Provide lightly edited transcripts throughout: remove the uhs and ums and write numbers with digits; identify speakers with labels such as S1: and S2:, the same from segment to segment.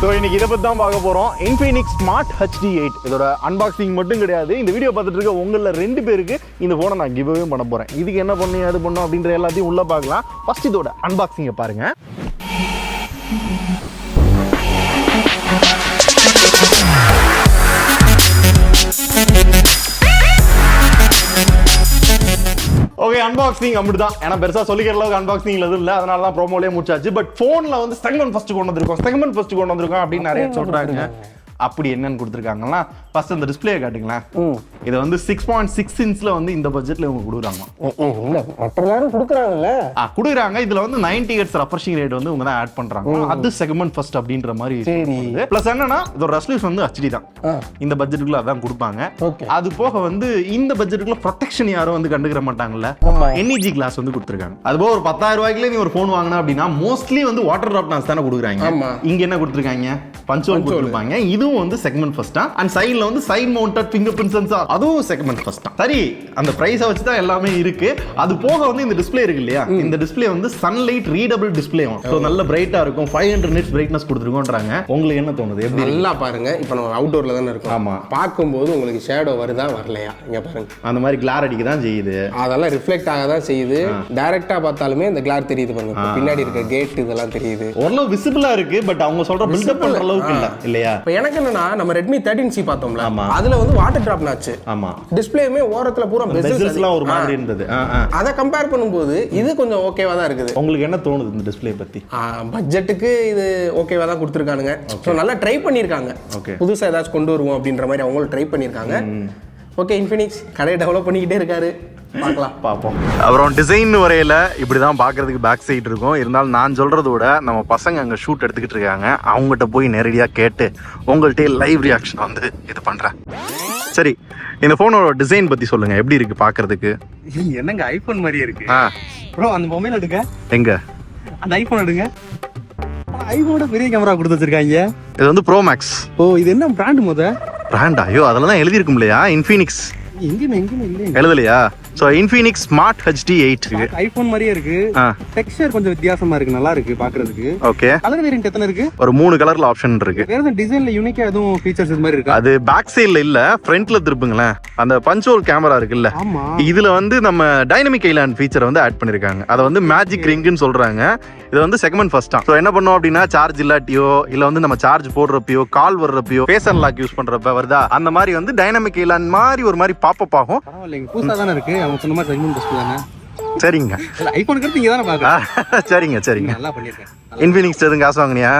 S1: So இன்னைக்கு இதை பற்றி தான் பார்க்க போகிறோம். இன்ஃபினிக்ஸ் ஸ்மார்ட் HD8 இதோட அன்பாக்சிங் மட்டும் கிடையாது. இந்த வீடியோ பார்த்துட்டு இருக்க உங்களில் 2 பேருக்கு இந்த ஃபோனை நான் கிவ்அவே பண்ண போகிறேன். இதுக்கு என்ன பண்ணி அது பண்ணும் அப்படின்ற எல்லாத்தையும் உள்ளே பார்க்கலாம். ஃபர்ஸ்ட் இதோட அன்பாக்சிங்கை பாருங்கள். ஓகே, அன்பாக்சிங் அப்படிதான். ஏன்னா பெருசா சொல்லிக்கிற அளவுக்கு அன்பாக்சிங் எதுவும் இல்லை, அதனால தான் ப்ரோமோலேயே முடிச்சாச்சு. பட் ஃபோனில் வந்து செக்மெண்ட் ஃபர்ஸ்ட் கொண்டு வந்திருக்கோம் அப்படின்னு நிறைய சொல்றாங்க. அப்படி என்னன்னு கொடுத்துருக்காங்கன்னா, ஃபர்ஸ்ட் அந்த டிஸ்பிளே காட்டுங்களேன். இதை வந்து 6.6 இன்ச்ல வந்து இந்த பட்ஜெட்ல இவங்க கொடுக்குறாங்க. கொடுக்குறாங்க. இதுல வந்து 90 ஹெர்ட்ஸ் ரெஃப்ரெஷிங் ரேட் வந்து இவங்க தான் ஆட் பண்றாங்க. அது செக்மெண்ட் ஃபர்ஸ்ட் அப்படின்ற மாதிரி. பிளஸ் என்னன்னா இதோட ரெசல்யூஷன் வந்து HD தான். இந்த பட்ஜெட்டுக்குள்ள அதான் கொடுப்பாங்க. அது போக வந்து இந்த பட்ஜெட்டுக்குள்ள ப்ரொடெக்ஷன் யாரும் வந்து கண்டுக்கிற மாட்டாங்கல்ல, NEG கிளாஸ் வந்து கொடுத்துருக்காங்க. அது போக ஒரு 10,000 ரூபாய்க்குல நீ ஒரு போன் வாங்கினா அப்படின்னா மோஸ்ட்லி வந்து வாட்டர் டிராப் நாஸ் தானே கொடுக்குறாங்க. இங்க என்ன கொடுத்துருக்காங்க? பஞ்ச் ஹோல் கொடுத்துருப்பாங்க. இதுவும் வந்து செக்மெண்ட் ஃபர்ஸ்ட் தான். அண்ட் சைடுல வந்து side mounted fingerprint sensor, அதுவும் செக்மெண்ட் ஃபர்ஸ்ட் தான். சரி, அந்த பிரைஸை வச்சு தான் எல்லாமே இருக்கு. அது போக வந்து இந்த டிஸ்பிளே இருக்கு இல்லையா, இந்த டிஸ்பிளே வந்து சன்லைட் ரீடபிள் டிஸ்பிளே. ஸோ நல்ல பிரைட்டா இருக்கும். 500 nits பிரைட்னஸ் கொடுத்துருக்கோன்றாங்க. உங்களுக்கு என்ன தோணுது? எப்படி
S2: நல்லா பாருங்க. இப்போ நம்ம அவுட்டோர்ல தானே இருக்கோம்.
S1: ஆமா,
S2: பார்க்கும்போது உங்களுக்கு ஷேடோ வருதா வரலையா இங்க பாருங்க.
S1: அந்த மாதிரி கிளார் அடிக்க தான் செய்யுது. அதெல்லாம்
S2: ரிஃப்ளெக்ட் ஆக தான் செய்யுது. டைரக்டா பார்த்தாலுமே இந்த கிளார் தெரியுது பாருங்க. பின்னாடி இருக்க கேட் இதெல்லாம் தெரியுது.
S1: ஓரளவு விசிபிளா இருக்கு. பட் அவங்க சொல்ற பில்டப் பண்ற அளவுக்கு இல்ல இல்லையா?
S2: இப்போ எனக்கு என்னன்னா, நம்ம Redmi 13C பார்த்தோம்ல, அதுல வந்து வாட்டர் டிராப் நாச்சு. ஆமா, டிஸ்ப்ளேமே ஓரத்துல பூரா பெசல்ஸ்லாம் ஒரு மாதிரி இருந்தது. அத கம்பேர் பண்ணும்போது இது கொஞ்சம் ஓகேவா தான் இருக்குது.
S1: உங்களுக்கு என்ன தோணுது இந்த டிஸ்ப்ளே பத்தி?
S2: பட்ஜெட்டுக்கு இது ஓகேவா தான் கொடுத்துருக்கானுங்க. ஸோ நல்லா ட்ரை பண்ணியிருக்காங்க. புதுசாக ஏதாச்சும் கொண்டு வருவோம் அப்படின்ற மாதிரி அவங்களும் ட்ரை பண்ணியிருக்காங்க. ஓகே, இன்ஃபினிக்ஸ் கடையை டெவலப் பண்ணிக்கிட்டே இருக்காரு.
S1: பார்ப்போம். அப்புறம் டிசைன் வரையில இப்படிதான் பாக்குறதுக்கு பேக் சைட் இருக்கும். இருந்தாலும் நான் சொல்றத விட நம்ம பசங்க அங்க ஷூட் எடுத்துக்கிட்டு இருக்காங்க. அவங்ககிட்ட போய் நேரடியா கேட்டு உங்கள்கிட்ட லைவ் ரியாக்ஷன் வந்து இது பண்றேன். சரி, இந்த போனோட டிசைன் பத்தி சொல்லுங்க. எப்படி இருக்கு பாக்குறதுக்கு?
S3: என்னங்க ஐபோன் மாதிரியே இருக்கு ப்ரோ. அந்த மொபைல் எடுங்க.
S1: எங்க
S3: அந்த ஐபோன் எடுங்க. ஐபோனோட பெரிய கேமரா கொடுத்து வச்சிருக்காங்க.
S1: இது வந்து ப்ரோ மேக்ஸ்.
S3: ஓ, இது என்ன பிராண்ட்?
S1: பிராண்டா? ஐயோ, அதெல்லாம் தான் எழுதி இருக்கும் இல்லையா? இன்ஃபினிக்ஸ்
S3: எங்கேயுமே
S1: எழுதலையா? So Infinix smart HD8
S3: iPhone மாதிரியே இருக்கு. டெக்ஸ்சர் கொஞ்சம் வித்தியாசமா இருக்கு. நல்லா இருக்கு பாக்குறதுக்கு.
S1: ஓகே,
S3: கலர் வேரியன்ட் எத்தனை இருக்கு?
S1: ஒரு 3 கலர்ல ஆப்ஷன் இருக்கு.
S3: வேற எதுவும் டிசைன்ல யூனிக்கா எதுவும் ஃபீச்சர்ஸ் இது மாதிரி இருக்கு?
S1: அது பேக் சைடுல இல்ல, ஃப்ரண்ட்ல திருப்புங்களேன். அந்த பஞ்ச் ஹோல் கேமரா இருக்குல்ல, இதுல வந்து நம்ம டைனமிக் ஐலாண்ட் ஃபீச்சரை வந்து ஆட் பண்ணிருக்காங்க. அதை வந்து மேஜிக் ரிங்னு சொல்றாங்க. இது வந்து செக்மெண்ட் ஃபர்ஸ்ட் தான். ஸோ என்ன பண்ணுவோம் அப்படின்னா, சார்ஜ் இல்லாட்டியோ இல்ல வந்து நம்ம சார்ஜ் போடுறப்பயோ கால் வர்றப்பயோ ஃபேஸ் அன்லாக் யூஸ் பண்றப்ப வருதா, அந்த மாதிரி வந்து டைனமிக் ஐலாண்ட் மாதிரி ஒரு மாதிரி பாப்பப் ஆகும்.
S3: பரவாயில்லைங்க, புதுசா தானே இருக்கு. அவங்க சொன்ன மாதிரி செக்மெண்ட் ஃபர்ஸ்ட் தானே.
S1: சரிங்க,
S3: ஐபோன் கருத்து இங்க தானே பாக்க.
S1: சரிங்க.
S3: நல்லா பண்ணிருக்கேன்.
S1: இன்ஃபினிக்ஸ் எதுவும் காசு வாங்குனியா?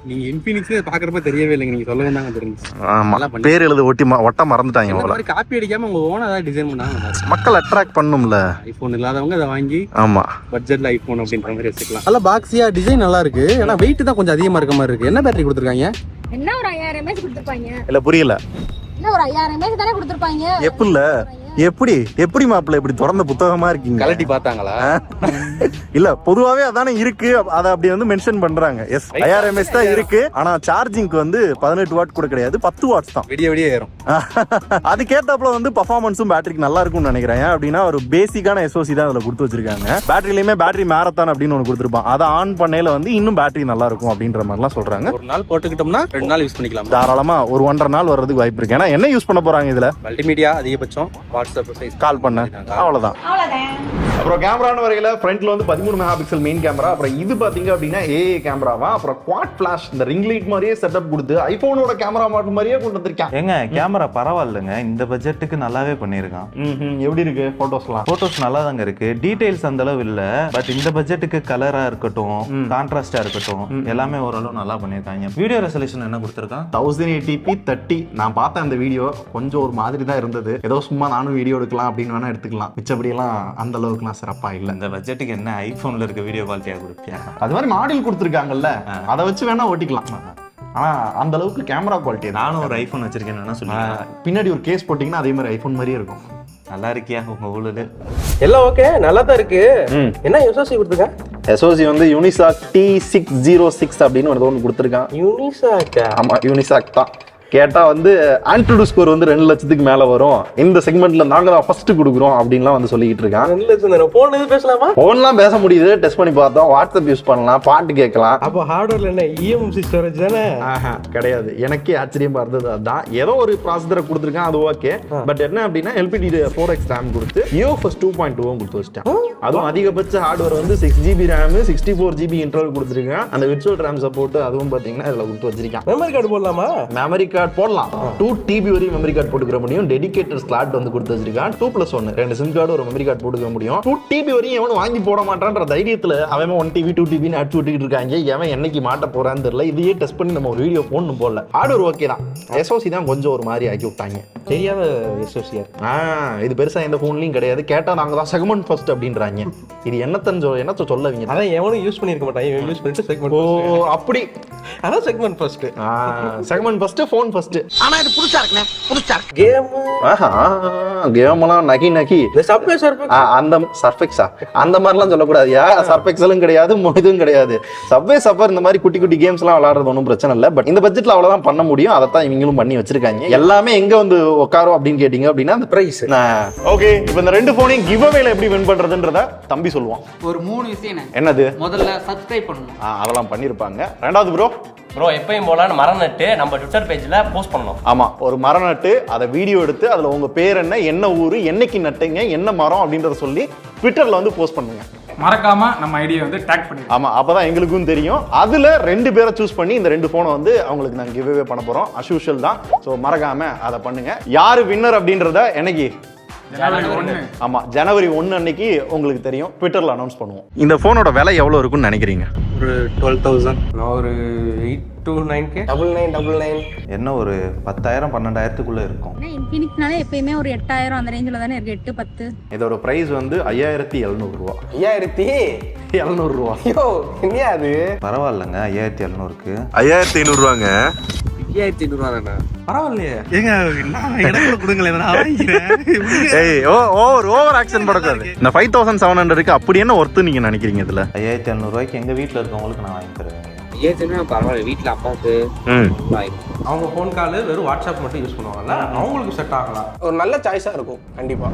S3: நீங்க இன்ஃபினிக்ஸ் பாக்குறப்ப தெரியவே இல்லைங்க. நீங்க சொல்லவே தாங்க தெரிஞ்சு.
S1: ஆமா, பேர் எழுத ஒட்ட மறந்துட்டாங்க.
S3: இந்த மாதிரி காப்பி அடிக்காம உங்க ஓனா ஏதாவது டிசைன் பண்ணாங்க.
S1: மக்கள் அட்ராக்ட் பண்ணும்ல.
S3: ஐபோன் இல்லாதவங்க அதை வாங்கி
S1: ஆமா
S3: பட்ஜெட்ல ஐபோன் அப்படின்ற மாதிரி வச்சுக்கலாம். நல்லா பாக்ஸியா டிசைன் நல்லா இருக்கு. ஆனா வெயிட் தான் கொஞ்சம் அதிகமா இருக்க மாதிரி இருக்கு. என்ன பேட்டரி கொடுத்துருக்காங்க?
S4: என்ன ஒரு 5000 mAh கொடுத்துருப்பாங்க.
S1: இல்ல புரியல.
S4: என்ன ஒரு 5000 mAh தானே கொடுத்துருப்பாங்க.
S1: எப்படி மாப்பிள்ள இப்படி திறந்த புத்தகமா இருக்கீங்க?
S3: கலட்டி பார்த்தாங்களா?
S1: இல்ல, பொதுவாவே அதானே இருக்கு. அதை அப்படி வந்து மென்ஷன் பண்றாங்க. எஸ், 5000 mAh தான் இருக்கு. ஆனா சார்ஜிங்க்கு வந்து 18 வாட் கூட கிடையாது, 10 வாட்ஸ் தான்.
S3: விடிய ஏறும்.
S1: அதுக்கேத்தாப்புல வந்து பர்ஃபார்மன்ஸும் பேட்டரிக்கு நல்லா இருக்கும்னு நினைக்கிறேன். அப்படின்னா ஒரு பேசிக்கான SoC தான் அதுல கொடுத்து வச்சிருக்காங்க. பேட்டரியிலுமே பேட்டரி மேரத்தான் அப்படின்னு ஒன்று கொடுத்துருப்பான். அதை ஆன் பண்ணையில வந்து இன்னும் பேட்டரி நல்லா இருக்கும் அப்படின்ற மாதிரிலாம் சொல்றாங்க.
S3: ஒரு நாள் போட்டுக்கிட்டோம்னா 2 நாள் யூஸ் பண்ணிக்கலாம்.
S1: தாராளமா ஒரு 1.5 நாள் வர்றதுக்கு வாய்ப்பு இருக்கு. ஏன்னா என்ன யூஸ் பண்ண போறாங்க இதுல?
S3: மல்டிமீடியா அதிகபட்சம், வாட்ஸ்அப்
S1: கால் பண்ண, அவ்வளவுதான். அப்புறம் கேமரான வரையில ஃப்ரண்ட்ல வந்து 13 மெகா பிக்சல் மெயின் கேமரா. அப்புறம் இது பாத்தீங்க அப்படின்னா AA கேமராவா. அப்புறம் குவாட் ஃபிளாஷ், இந்த ரிங் லைட் மாதிரியே செட்டப் கொடுத்து ஐபோனோட கேமரா மாடல் மாதிரியே கொண்டு வந்திருக்கான்.
S5: ஏங்க கேமரா பரவாயில்லைங்க, இந்த பட்ஜெட்டுக்கு நல்லாவே பண்ணிருக்கான்.
S1: எப்படி இருக்கு போட்டோஸ்?
S5: நல்லா தாங்க இருக்கு. டீடைல்ஸ் அந்த அளவு இல்ல, பட் இந்த பட்ஜெட்டுக்கு கலரா இருக்கட்டும், கான்ட்ராஸ்டா இருக்கட்டும், எல்லாமே ஓரளவு நல்லா பண்ணிருக்காங்க. வீடியோ ரெசல்யூஷன் என்ன கொடுத்துருக்கான்?
S1: 1080p 30. நான் பார்த்தேன் அந்த வீடியோ, கொஞ்சம் ஒரு மாதிரி தான் இருந்தது. ஏதோ சும்மா நானும் வீடியோ எடுக்கலாம் அப்படின்னு வேணா எடுத்துக்கலாம். மிச்சபடி எல்லாம் அந்த அளவுக்குலாம் சிறப்பா இல்ல.
S5: இந்த பட்ஜெட்டுக்கு என்ன ஐபோன்ல இருக்க வீடியோ குவாலிட்டியா கொடுப்பியா?
S1: அது மாதிரி மாடல் கொடுத்துருக்காங்கல்ல, அதை வச்சு வேணா ஓட்டிக்கலாம். ஆனா அந்த அளவுக்கு கேமரா குவாலிட்டி.
S5: நானும் ஒரு ஐபோன் வச்சிருக்கேன் சொல்லுங்க.
S1: பின்னாடி ஒரு கேஸ் போட்டீங்கன்னா அதே மாதிரி ஐபோன் மாதிரியே இருக்கும்.
S5: நல்லா இருக்கியா உங்க ஊழல்?
S2: எல்லாம் ஓகே, நல்லா தான் இருக்கு. என்ன SoC கொடுத்துருக்க?
S1: SoC வந்து யூனிசாக் T606 அப்படின்னு ஒன்று கொடுத்துருக்கான்.
S2: யூனிசாக்?
S1: ஆமா, யூனிசாக் தான். கேட்டா வந்து ஆண்ட்ராய்டு ஸ்கோர் வந்து 2 லட்சத்துக்கு மேல வரும், இந்த செக்மெண்ட்ல நாங்க தான் ஃபர்ஸ்ட் கொடுக்குறோம் அப்படின்லாம் வந்து சொல்லிக்கிட்டு இருக்கான்.
S2: போன் எது பேசலாமா?
S1: போன்லாம் பேச முடியுது, டெஸ்ட் பண்ணி பார்த்தோம், வாட்ஸ்அப் யூஸ் பண்ணலாம், பாட்டு கேட்கலாம்.
S2: அப்போ ஹார்ட்வேர்ல என்ன eMMC ஸ்டோரேஜ் தானே?
S1: கிடையாது. எனக்கே ஆச்சரியமா இருந்தது அதான். ஏதோ ஒரு ப்ராசஸரை கொடுத்துருக்கான், அது ஓகே. பட் என்ன அப்படின்னா LPDDR4X RAM கொடுத்து UFS 2.2 கொடுத்து வச்சிட்டான். அதுவும் அதிகபட்ச ஹார்ட்வேர் வந்து 6GB RAM 64GB இன்டர்னல் கொடுத்துருக்கான். அந்த விர்ச்சுவல் RAM சப்போர்ட் அதுவும் பாத்தீங்கன்னா இதுல கொடுத்து வச்சிருக்கான்.
S2: மெமரி கார்டு போடலாமா?
S1: மெமரி கார்டு போடலாம். 2TB வரையும் மெமரி கார்டு போட்டுக்கிற முடியும். டெடிகேட்டட் ஸ்லாட் வந்து கொடுத்து வச்சிருக்கான். 2+1 2 சிம் கார்டு ஒரு மெமரி கார்டு போட்டுக்க முடியும். 2TB வரையும் எவனும் வாங்கி போட மாட்டான்ற தைரியத்துல அவன் 1TB 2TBன்னு அடிச்சு விட்டுக்கிட்டு இருக்காங்க. எவன் என்னைக்கு மாட்ட போறான்னு தெரியல. இதையே டெஸ்ட் பண்ணி நம்ம ஒரு வீடியோ போடணும் போல. ஹார்ட்வேர் ஓகே தான், SOC தான் கொஞ்சம் ஒரு மாதிரி ஆக்கி விட்டாங்க.
S2: தெரியாத SOC.
S1: இது பெருசா எந்த போன்லயும் கிடையாது. கேட்டா நாங்க தான் செக்மெண்ட் ஃபர்ஸ்ட் அப்படின்றாங்க. இது என்னத்த சொல்லவீங்க?
S2: அதான் எவனும் யூஸ் பண்ணிருக்க மாட்டான், இவன் யூஸ் பண்ணிட்டு செக்மெண்ட்.
S1: ஓ அப்படி.
S2: அதான் segment first.
S1: Segment first, phone first.
S6: ஆனா இது புதுசா இருக்குனே, புதுசா இருக்கு.
S1: கேம்லாம் நகி
S2: இந்த சப்வே சர்ஃபெக்ஸ்
S1: அந்த சர்ஃபெக்ஸா அந்த மாதிரிலாம் சொல்லக்கூடாதுயா. சர்ஃபெக்ஸலும் கிடையாது, இதுவும் கிடையாது. சப்வே சஃபர் இந்த மாதிரி குட்டி குட்டி கேம்ஸ்லாம் விளையாடுறது ஒன்றும் பிரச்சனை இல்லை. பட் இந்த பட்ஜெட்ல அவ்வளவுதான் பண்ண முடியும். அதைத்தான் இவங்களும் பண்ணி வச்சிருக்காங்க. எல்லாமே எங்க வந்து உட்காரும் அப்படின்னு கேட்டீங்க அப்படின்னா அந்த
S2: பிரைஸ்.
S1: ஓகே, இப்போ இந்த 2 போனையும் கிவ் அவேல எப்படி வின் பண்றதுன்றத தம்பி சொல்லுவான்.
S6: ஒரு 3 விஷயம்.
S1: என்னது?
S6: முதல்ல சப்ஸ்கிரைப் பண்ணணும்.
S1: அதெல்லாம் பண்ணிருப்பாங்க. ரெண்டாவது ப்ரோ
S7: எப்பயும் போல மரம் நட்டு நம்ம ட்விட்டர் பேஜ்ல போஸ்ட் பண்ணணும்.
S1: ஆமா, ஒரு மரம் நட்டு அதை வீடியோ எடுத்து அதுல உங்க பேர் என்ன ஊரு, என்னைக்கு நட்டீங்க, என்ன மரம் அப்படின்றத சொல்லி ட்விட்டர்ல வந்து போஸ்ட் பண்ணுங்க.
S8: மறக்காம நம்ம ஐடியா வந்து டேக் பண்ணி.
S1: ஆமா, அப்பதான் எங்களுக்கும் தெரியும். அதுல 2 பேரை சூஸ் பண்ணி இந்த 2 போனை வந்து அவங்களுக்கு நாங்க கிவ் அவே பண்ண போறோம். அஸ்யூஷுவல் தான். ஸோ மறக்காம அதை பண்ணுங்க. யாரு வின்னர் அப்படின்றத என்னைக்கு? ஆமா, ஜனவரி 1 அன்னைக்கு உங்களுக்கு தெரியும். ட்விட்டர்ல அனௌன்ஸ் பண்ணுவோம். இந்த போனோட விலை எவ்வளவு இருக்கும்னு நினைக்கிறீங்க?
S3: ஒரு 12,000.
S2: நான் ஒரு 8 to 9K. 9999.
S5: என்ன ஒரு 10,000 12,000க்குள்ள இருக்கும்.
S4: இன்ஃபினிக்ஸ்னாலே எப்பயுமே ஒரு 8000 அந்த ரேஞ்சில் தானே இருக்கு. 8 10.
S1: இதோட பிரைஸ் வந்து 5,700 ரூபா.
S2: 5700
S1: ரூபா.
S2: ஐயோ என்னையா அது?
S5: பரவாயில்லைங்க, 5,700க்கு
S1: 5,500 ரூபாங்க.
S2: 5500 தானே? பரவாயில்லையே.
S3: ஏங்க எனக்கு கொடுங்களேன், நான் வாங்கிக்கிறேன்.
S1: ஏய், ஓவர் ஆக்ஷன் படக்கூடாது. இந்த 5,700க்கு அப்படி என்ன ஒர்த்து நீங்க நினைக்கிறீங்க? இதுல
S5: 5,700 ரூபாய்க்கு எங்க வீட்டுல இருக்கவங்களுக்கு நான் வாங்கி தருவேன்.
S2: பரவாயில்ல, வீட்டுல அப்பாவுக்கு அவங்க ஃபோன் கால் வெறும் வாட்ஸ்அப் மட்டும் யூஸ் பண்ணுவாங்கல்ல, அவங்களுக்கு செட் ஆகலாம். ஒரு நல்ல சாய்ஸா இருக்கும் கண்டிப்பா.